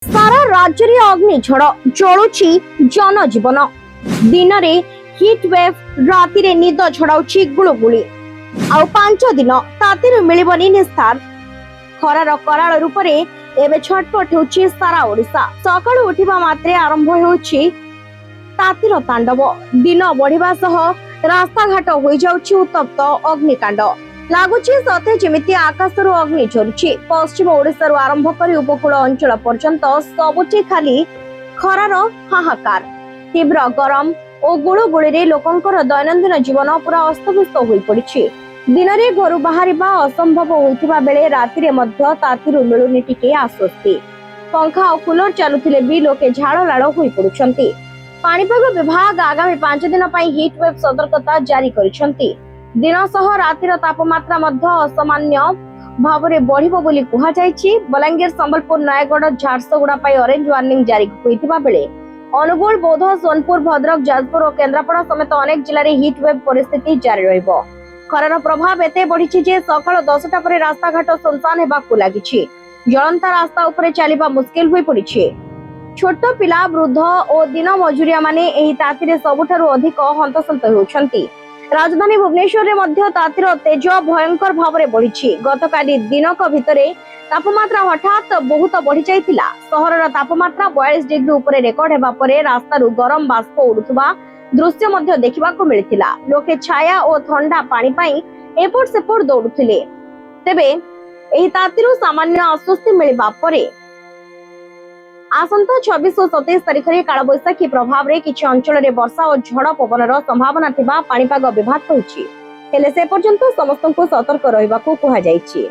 सारा राज्य रे अग्निझड़ जलुची जनजीवन दिन रे हिट वेव राति रे निद झड़ाउची गुळुगुळी आउ 5 दिन तातिर मिलिबनी निस्तार खरार कराल रूप रे एबे छटपट होची सारा ओडिसा सकाळु उठिबा मात्रे आरंभ होउची तातिर तांडव दिन बढ़िबा सह रास्ता घाट होई जाउची उत्तप्त अग्निकांड लागुची सते जेमिति आकाशरु अग्नि झरुची पश्चिम ओडिसा आरंभ करी उपकूल अंचल पर्यंत सबुठी खाली खरार हाहाकार तीव्र गरम और गुळुगुळी रे लोकंकर दैनंदिन जीवन पूरा अस्तव्यस्त होई पड़िछि दिन रे घर बाहरिबा असंभव होइतिबा बेले राति रे मध्य तातिरु मिलुनी टिके आश्वस्ति पंखा और कूलर चालुथिले भी लोके झाड़ लाड़ होई पड़ुछंती पाणीपाग विभाग आगामी 5 दिन पई हीट वेव सतर्कता जारी करिसंती दिन सह रातिर तापमात्रा मध्य असामान्य भावरे बढ़िबो बोली कुहा जायछि बलांगीर संबलपुर नयगढ़ झारसुगुड़ा पई ऑरेंज वार्निंग जारी होइतिबा बेले अनुगुल बौद्ध सोनपुर भद्रक जाजपुर और केन्द्रापड़ा समेत अनेक जिले में हीट वेव परिस्थिति जारी रहिबो खरार प्रभाव एते बढ़िछि जे सकाळ 10टा परे रास्ता घाट सुनसान हेबाकु लागिछि जळंता रास्ता उपरे चलिबा मुश्किल होई पड़िछि छोट पिला वृद्ध और दिन मजुरिया माने एही तातिरे सबुठारु अधिक हंतसंत होउछंती राजधानी भुवनेश्वर रे मध्य तातिर तेज भयंकर भावरे बढ़िछि गतकाली दिनक भितरे तापमात्रा हठात बहुत बढ़ी जाइतिला सहरर तापमात्रा 42 डिग्री ऊपर रेकर्ड हेबा परे रास्तारु गरम बाष्प उडुथबा दृश्य मध्य देखिबाकू मिलिथिला लोके छाया और ठंडा पानी पई एपोर्ट सेपोर्ट दौड़ुथिले तेबे एही तातिरु सामान्य आश्वस्ति मिलिबा परे आसंता 26 और 27 तारिख रे कालबैशाखी प्रभाव रे किछि अंचल रे वर्षा और झड़ पवनर संभावना थिबा पाणीपाग विभाग कहछि हेले से पर्यंत समस्तଙ୍କୁ सतर्क रहिबाकू कुहा जायछि।